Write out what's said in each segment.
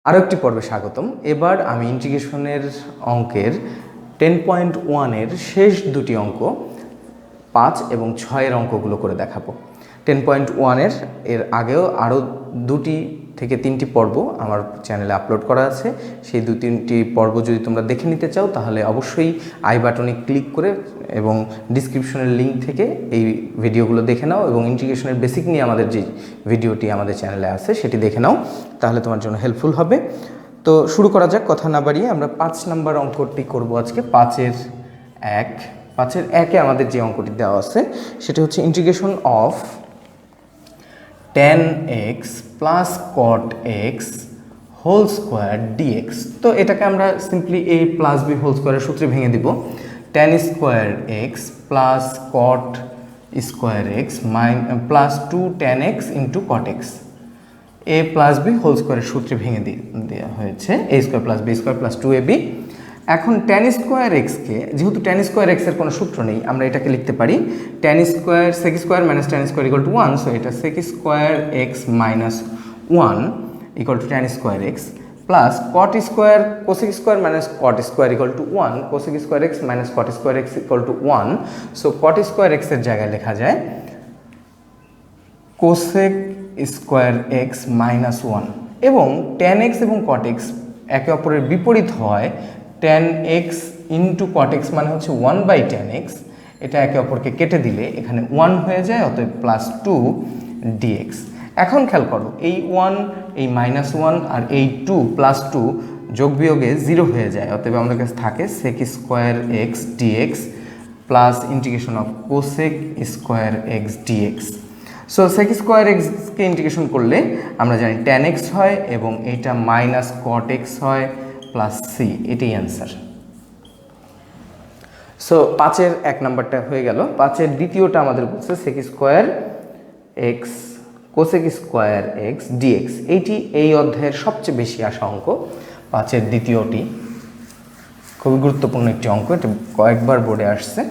আরও একটি পর্বে স্বাগতম। এবার আমি ইন্টিগ্রেশনের অঙ্কের 10.1-এর শেষ দুটি অঙ্ক 5 এবং 6-এর অঙ্কগুলো করে দেখাবো। 10.1-এর আগেও আরও 2 থেকে 3টি পর্ব আমার চ্যানেলে আপলোড করা আছে। সেই 2-3টি পর্ব যদি তোমরা দেখে নিতে চাও তাহলে অবশ্যই আই বাটনে ক্লিক করে এবং ডিসক্রিপশনের লিঙ্ক থেকে এই ভিডিওগুলো দেখে নাও এবং ইন্টিগ্রেশনের বেসিক নিয়ে আমাদের যে ভিডিওটি আমাদের চ্যানেলে আছে সেটি দেখে নাও, তাহলে তোমার জন্য হেল্পফুল হবে। তো শুরু করা যাক, কথা না বাড়িয়ে। আমরা 5 নম্বর অঙ্কটি করব আজকে। 5-এর 1 আমাদের যে অঙ্কটি দেওয়া আছে সেটা হচ্ছে integration of tan x plus cot x whole square dx। তো এটাকে আমরা simply a plus b whole স্কোয়ারের সূত্রে ভেঙে দিব। tan square x plus cot square x plus 2 tan x into cot x a plus b whole স্কোয়ারের সূত্রে ভেঙে দেওয়া হয়েছে a square plus b square plus 2ab। এখন tan স্কোয়ার এক্সকে, যেহেতু tan স্কোয়ার এক্সের কোনো সূত্র নেই, আমরা এটাকে লিখতে পারি tan square sec square minus tan square equal to 1। So এটা sec square x minus 1 equal to tan square x plus cot square cosec square minus cot square equal to 1, cosec square x minus cot square x equal to 1। So cot square এক্সের জায়গায় লেখা যায় cosec square x minus 1, এবং tan x এবং cot x একে অপরের বিপরীত হয়। tan x into cot x মানে হচ্ছে 1/tan x, এটা একে অপরকে কেটে দিলে এখানে 1 হয়ে যায়, অতএব প্লাস 2 dx। এখন খেয়াল করো, এই 1 এই মাইনাস 1 আর এই 2 প্লাস 2 যোগ বিয়োগে 0 হয়ে যায়, অতএব আমাদের কাছে থাকে sec square x dx plus integration of cosec square x dx। So sec square এক্সকে ইন্টিগ্রেশন করলে আমরা জানি tan x হয় এবং এটা মাইনাস cot x হয় প্লাস সি, এটাই অ্যান্সার। সো 5-এর 1 নাম্বারটা হয়ে গেল। 5-এর দ্বিতীয়টা আমাদের বলছে sec square x cosec square x dx। এইটি এই অধ্যায়ের সবচেয়ে বেশি আসা অঙ্ক। 5-এর দ্বিতীয়টি খুবই গুরুত্বপূর্ণ একটি অঙ্ক, এটা কয়েকবার বোর্ডে আসছে।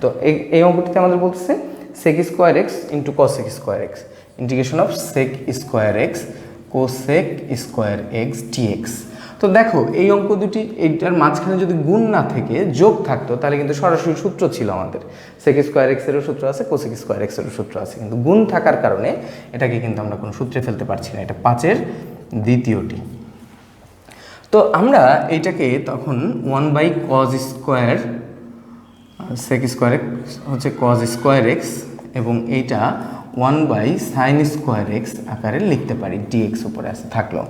তো এই অঙ্কটিতে আমাদের বলছে sec square x into cosec square x, integration of sec square x cosec square x dx। তো দেখো, এই অঙ্ক দুটি, এইটার মাঝখানে যদি গুণ না থেকে যোগ থাকতো তাহলে কিন্তু সরাসরি সূত্র ছিল আমাদের। sec স্কোয়ার এক্সেরও সূত্র আছে, cosec স্কোয়ার এক্সেরও সূত্র আছে, কিন্তু গুণ থাকার কারণে এটাকে কিন্তু আমরা কোনো সূত্রে ফেলতে পারছি না। এটা 5-এর দ্বিতীয়টি। তো আমরা এইটাকে তখন 1/cos square sec square x হচ্ছে cos স্কোয়ার এক্স এবং এইটা 1/sin স্কোয়ার এক্স আকারে লিখতে পারি, dx উপরে আছে থাকলো।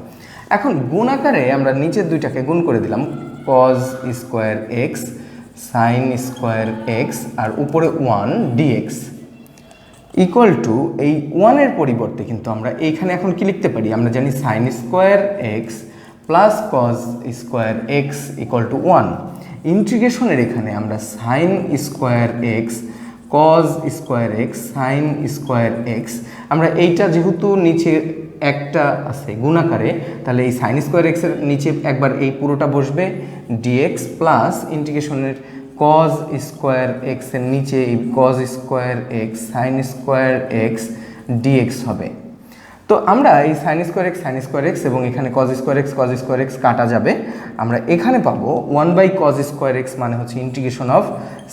এখন গুণ আকারে আমরা নিচের দুইটাকে গুণ করে দিলাম, cos square x sin square x আর উপরে 1 dx ইকুয়াল টু এই 1-এর পরিবর্তে কিন্তু আমরা এইখানে এখন কি লিখতে পারি, আমরা জানি sin square x plus cos square x equal to 1। ইন্টিগ্রেশনের এখানে আমরা sin square x cos square x sin square x, আমরা এইটা যেহেতু নিচে একটা আছে গুণাকারে, তাহলে এই sin স্কোয়ার এক্সের নিচে একবার এই পুরোটা বসবে dx প্লাস ইন্টিগ্রেশনের cos স্কোয়ার এক্সের নিচে এই cos square x sin square x dx হবে। তো আমরা এই sin স্কোয়ার এক্স এবং এখানে cos স্কোয়ার এক্স কাটা যাবে, আমরা এখানে পাবো 1/cos স্কোয়ার এক্স মানে হচ্ছে integration of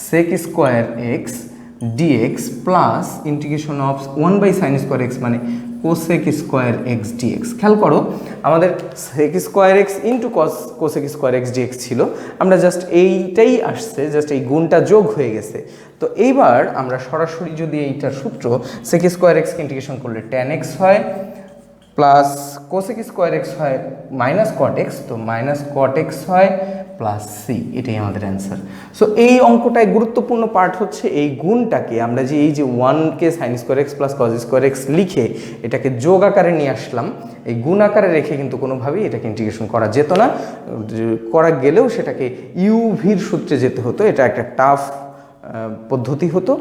sec square x dx plus integration of 1/sin square x মানে cosec স্কোয়ার এক্স dx। খেয়াল করো, আমাদের sec square x into cosec square x dx ছিল, আমরা জাস্ট এইটাই আসছে, জাস্ট এই গুণটা যোগ হয়ে গেছে। তো এইবার আমরা সরাসরি যদি এইটার সূত্র sec স্কোয়ার এক্সকে ইন্টিগ্রেশন করলে tan x হয় প্লাস cosec স্কোয়ার এক্স হয় মাইনাস cot x, তো মাইনাস cot x হয় প্লাস সি, এটাই আমাদের অ্যান্সার। সো এই অঙ্কটায় গুরুত্বপূর্ণ পার্ট হচ্ছে এই গুণটাকে আমরা যে এই যে 1কে sin square x plus cos square x লিখে এটাকে যোগ আকারে নিয়ে আসলাম, এই গুণ আকারে রেখে কিন্তু কোনোভাবেই এটাকে ইন্টিগ্রেশন করা যেত না, করা গেলেও সেটাকে ইউভির সূত্রে যেতে হতো, এটা একটা টাফ পদ্ধতি হতো।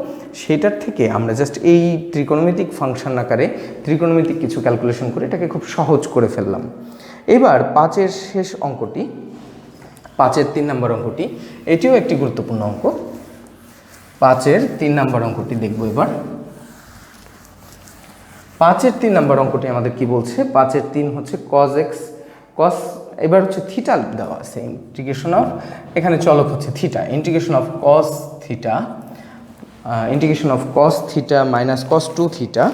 সেটার থেকে আমরা জাস্ট এই ত্রিকোণমিতিক ফাংশন আকারে ত্রিকোণমিতিক কিছু ক্যালকুলেশন করে এটাকে খুব সহজ করে ফেললাম। এবার 5-এর শেষ অঙ্কটি, 5-এর 3 নম্বর অঙ্কটি, এটিও একটি গুরুত্বপূর্ণ অঙ্ক। 5-এর 3 নম্বর অঙ্কটি দেখব এবার। 5-এর 3 নম্বর অঙ্কটি আমাদের কি বলছে? 5-এর 3 হচ্ছে cos x cos, এবার হচ্ছে থিটা দেওয়া আছে, ইন্টিগ্রেশন অফ, এখানে চলক হচ্ছে theta, integration of cos theta, integration of cos theta minus cos 2 theta,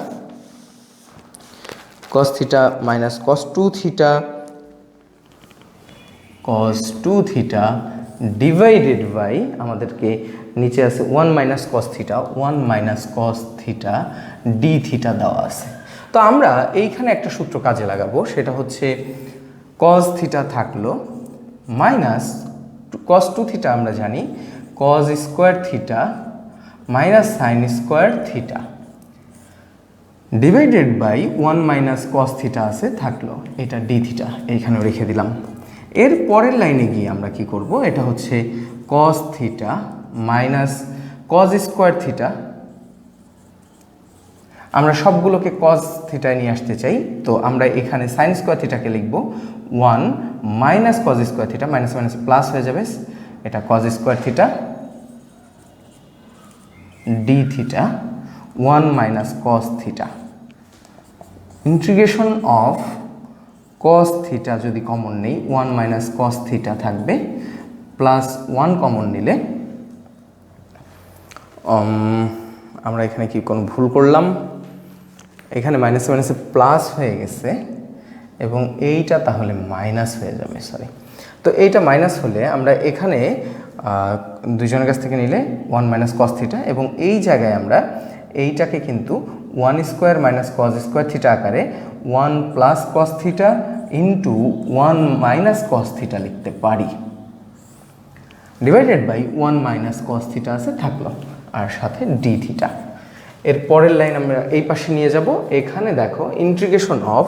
cos theta minus cos 2 theta, cos 2 theta divided by আমাদেরকে নিচে আছে 1 minus cos theta, 1 minus cos theta d theta দেওয়া আছে। তো আমরা এইখানে একটা সূত্র কাজে লাগাবো, সেটা হচ্ছে cos থিটা থাকলো মাইনাস cos 2 থিটা, আমরা জানি cos square theta minus sine square theta divided by 1 minus cos theta আছে থাকলো, এটা ডি থিটা এইখানেও রেখে দিলাম। এর পরের লাইনে গিয়ে আমরা কি করব? এটা হচ্ছে cos theta minus cos square theta, আমরা সবগুলোকে cos থিটায় নিয়ে আসতে চাই, তো আমরা এখানে সাইন স্কোয়ার থিটাকে লিখব 1 minus cos square theta, minus minus plus হয়ে যাবে, এটা cos square theta d theta 1 minus cos theta, integration of cos theta যদি কমন নেই 1 মাইনাস cos থিটা থাকবে, প্লাস 1 কমন নিলে আমরা এখানে কি কোনো ভুল করলাম, এখানে মাইনাস মাইনাসে প্লাস হয়ে গেছে এবং এইটা তাহলে মাইনাস হয়ে যাবে, সরি। তো এইটা মাইনাস হলে আমরা এখানে দুজনের কাছ থেকে নিলে 1 মাইনাস cos থিটা, এবং এই জায়গায় আমরা এইটাকে কিন্তু 1 square minus cos square theta আকারে 1 plus cos theta into 1 minus cos theta লিখতে পারি, divided by 1 minus cos theta আছে থাকলো, আর সাথে ডি থিটা। এর পরের লাইন আমরা এই পাশে নিয়ে যাব, এখানে দেখো integration of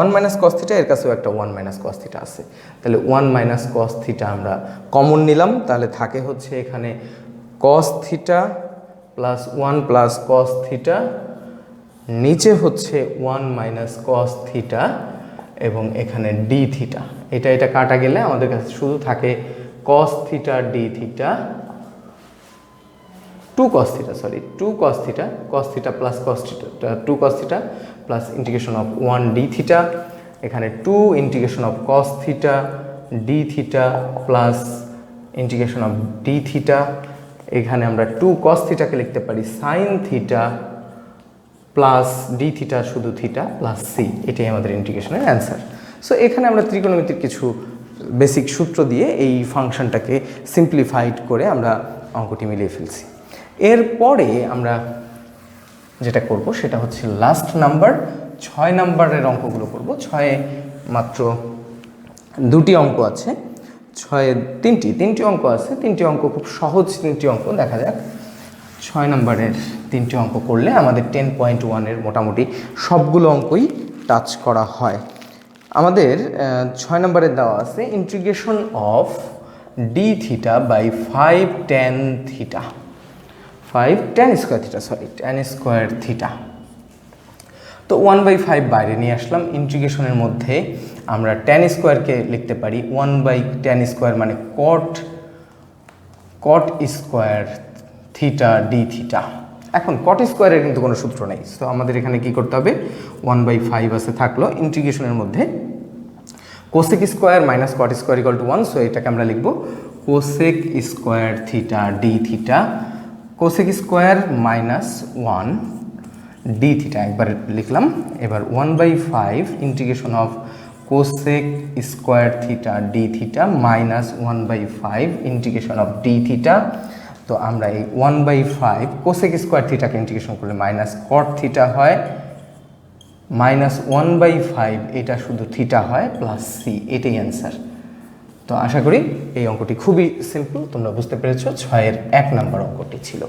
1 minus cos theta, এর কাছেও একটা 1 মাইনাস cos থিটা আছে, তাহলে 1 মাইনাস cos থিটা আমরা কমন নিলাম, তাহলে থাকে হচ্ছে এখানে cos theta plus 1 plus cos theta, নিচে হচ্ছে 1 মাইনাস cos থিটা এবং এখানে ডি থিটা, এটা কাটা গেলে আমাদের কাছে শুধু থাকে cos theta d theta, 2 cos theta, sorry 2 cos theta plus cos theta, 2 cos theta plus integration of 1 D theta, এখানে 2 integration of cos theta d theta plus integration of d theta, এখানে আমরা 2 cos থিটাকে লিখতে পারি sine theta plus D theta শুধু theta plus C, এটাই আমাদের ইন্টিগ্রেশনের answer. So এখানে আমরা ত্রিকোণমিতির কিছু বেসিক সূত্র দিয়ে এই ফাংশনটাকে সিম্পলিফাইড করে আমরা অঙ্কটি মিলিয়ে ফেলছি। এরপরে আমরা যেটা করব সেটা হচ্ছে লাস্ট নাম্বার 6 নাম্বারের অঙ্কগুলো করব। 6-এ মাত্র 2টি অঙ্ক আছে, 6-এ 3টি অঙ্ক আছে, 3টি অঙ্ক খুব সহজ 3টি অঙ্ক, দেখা যাক 6 নাম্বারের 3টি অঙ্ক করলে আমাদের 10.1-এর মোটামুটি সবগুলো অঙ্কই টাচ করা হয়। আমাদের 6 নাম্বারের দেওয়া আছে integration of d theta by 5 tan theta, 5 tan square theta, sorry tan square theta. তো 1/5 বাইরে নিয়ে আসলাম, ইন্টিগ্রেশনের মধ্যে আমরা tan স্কোয়ারকে লিখতে পারি 1/tan স্কোয়ার মানে cot square theta d theta. এখন cot স্কোয়ারের কিন্তু কোনো সূত্র নেই, তো আমাদের এখানে কি করতে হবে 1/5 আছে থাকলো, ইন্টিগ্রেশনের মধ্যে cosec square minus cot square equal to 1, so এটাকে আমরা লিখব cosec square theta d theta, cosec square minus 1 D theta একবার লিখলাম। এবার 1/5 integration of cosec square theta d theta minus 1/5 integration of d theta. তো আমরা এই 1/5 কোসেক স্কোয়ার থিটাকে ইন্টিগ্রেশন করলে মাইনাস cot থিটা হয়, মাইনাস 1/5 এটা শুধু থিটা হয় প্লাস সি, এটাই অ্যান্সার। তো আশা করি এই অঙ্কটি খুবই সিম্পল, তোমরা বুঝতে পেরেছ। 6-এর 1 নম্বর অঙ্কটি ছিল।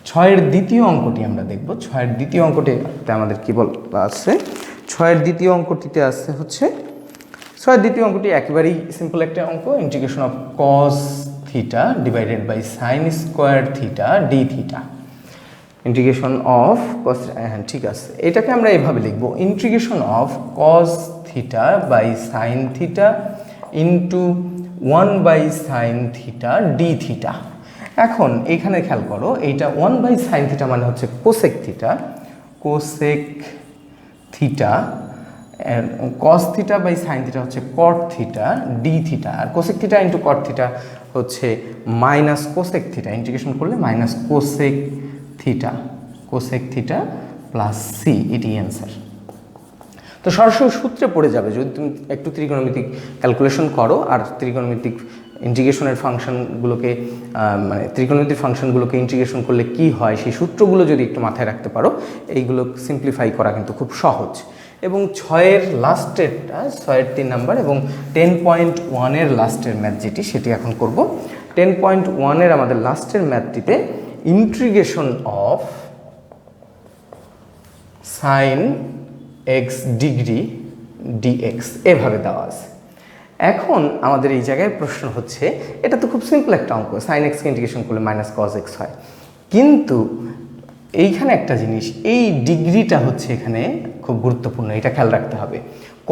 6-এর দ্বিতীয় অঙ্কটি আমরা দেখব। 6-এর দ্বিতীয় অঙ্কটিতে আমাদের কি বলা আছে? 6-এর দ্বিতীয় অঙ্কটিতে আছে হচ্ছে 6-এর দ্বিতীয় অঙ্কটি একেবারেই সিম্পল একটা অঙ্ক, integration of cos theta divided by sine square theta d theta, integration of cos, হ্যাঁ ঠিক আছে, এটাকে আমরা এভাবে লিখব integration of cos theta by sine theta into 1/sin theta d theta. এখন এখানে খেয়াল করো, এইটা 1/sin থিটা মানে হচ্ছে cosec theta, cosec theta, cos theta by sine theta হচ্ছে কট থিটা ডি থিটা, আর cosec theta into cot theta হচ্ছে মাইনাস কোসেক থিটা, ইন্টিগ্রেশন করলে minus cosec theta plus C, এটি অ্যান্সার। তো সরাসরি সূত্রে পড়ে যাবে যদি তুমি একটু ত্রিকোণমিতিক ক্যালকুলেশন করো, আর ত্রিকোণমিতিক ইন্টিগ্রেশনের ফাংশনগুলোকে মানে ত্রিকোণমিতিক ফাংশনগুলোকে ইন্টিগ্রেশন করলে কি হয় সেই সূত্রগুলো যদি একটু মাথায় রাখতে পারো, এইগুলো সিম্পলিফাই করা কিন্তু খুব সহজ। এবং 6-এর লাস্টেরটা 6-এর 3 নাম্বার এবং 10.1-এর লাস্টের ম্যাথ যেটি সেটি এখন করব। 10.1-এর আমাদের লাস্টের ম্যাথটিতে integration of sine x degree dx এভাবে দেওয়া আছে। এখন আমাদের এই জায়গায় প্রশ্ন হচ্ছে, এটা তো খুব সিম্পল একটা অঙ্ক, সাইন এক্সকে ইন্টিগ্রেশন করলে মাইনাস কস এক্স হয়, কিন্তু এইখানে একটা জিনিস, এই ডিগ্রিটা হচ্ছে এখানে খুব গুরুত্বপূর্ণ, এটা খেয়াল রাখতে হবে।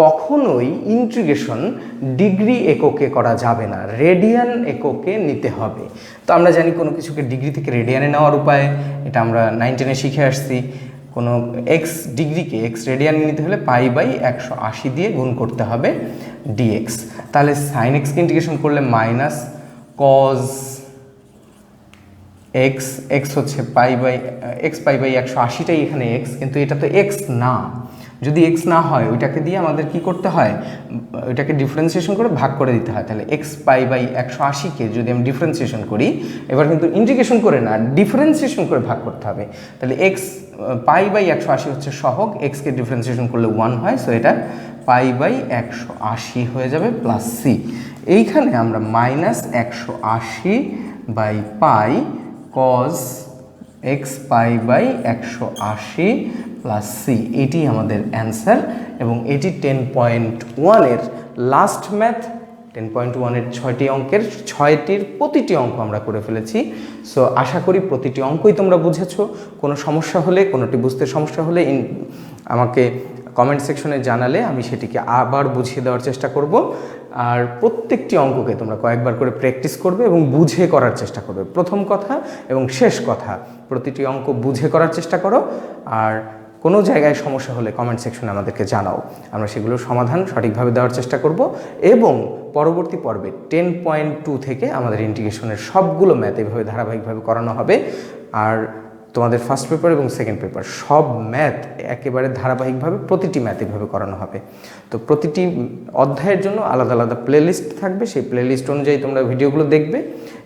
কখনোই ইন্টিগ্রেশন ডিগ্রি এককে করা যাবে না, রেডিয়ান এককে নিতে হবে। তো আমরা জানি কোনো কিছুকে ডিগ্রি থেকে রেডিয়ানে নেওয়ার উপায়, এটা আমরা 9-10-এ শিখে আসছি। কোনো এক্স ডিগ্রিকে এক্স রেডিয়ানে নিতে হলে π/180 দিয়ে গুণ করতে হবে ডিএক্স। তাহলে সাইন এক্সকে ইন্টিগ্রেশন করলে মাইনাস কজ এক্স, এক্স হচ্ছে π/180টাই এখানে এক্স, কিন্তু এটা তো এক্স না। যদি এক্স না হয় ওইটাকে দিয়ে আমাদের কি করতে হয়, ওইটাকে ডিফারেন্সিয়েশন করে ভাগ করে দিতে হয়। তাহলে এক্স π/180কে যদি আমি ডিফারেন্সিয়েশন করি, এবার কিন্তু ইন্টিগ্রেশন করে না, ডিফারেন্সিয়েশন করে ভাগ করতে হবে। তাহলে এক্স π/180 হচ্ছে সহগ, এক্সকে ডিফারেন্সিয়েশন করলে 1 হয়, সো এটা π/180 হয়ে যাবে প্লাস সি। এইখানে আমরা -180/π cos x π/180 প্লাস সি, এটি আমাদের অ্যান্সার। এবং এটি 10.1-এর লাস্ট ম্যাথ। 10.1-এর 6টি অঙ্কের 6টির প্রতিটি অঙ্ক আমরা করে ফেলেছি। সো আশা করি প্রতিটি অঙ্কই তোমরা বুঝেছো। কোনো সমস্যা হলে, কোনোটি বুঝতে সমস্যা হলে আমাকে কমেন্ট সেকশনে জানালে আমি সেটিকে আবার বুঝিয়ে দেওয়ার চেষ্টা করব। আর প্রত্যেকটি অঙ্ককে তোমরা কয়েকবার করে প্র্যাকটিস করবে এবং বুঝে করার চেষ্টা করবে। প্রথম কথা এবং শেষ কথা, প্রতিটি অঙ্ক বুঝে করার চেষ্টা করো। আর কোনো জায়গায় সমস্যা হলে কমেন্ট সেকশনে আমাদেরকে জানাও, আমরা সেগুলোর সমাধান সঠিকভাবে দেওয়ার চেষ্টা করব। এবং পরবর্তী পর্বে 10.2 থেকে আমাদের ইন্টিগ্রেশনের সবগুলো ম্যাথ এভাবে ধারাবাহিকভাবে করানো হবে। আর তোমাদের ফার্স্ট পেপার এবং সেকেন্ড পেপার সব ম্যাথ একেবারে ধারাবাহিকভাবে প্রতিটি ম্যাথ এভাবে করানো হবে। তো প্রতিটি অধ্যায়ের জন্য আলাদা আলাদা প্লেলিস্ট থাকবে, সেই প্লেলিস্ট অনুযায়ী তোমরা ভিডিওগুলো দেখবে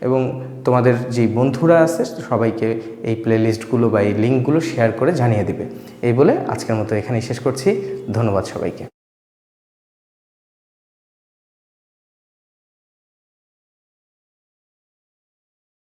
এবং তোমাদের যেই বন্ধুরা আছে সবাইকে এই প্লেলিস্টগুলো বা এই লিঙ্কগুলো শেয়ার করে জানিয়ে দিবে। এই বলে আজকের মতো এখানেই শেষ করছি। ধন্যবাদ সবাইকে।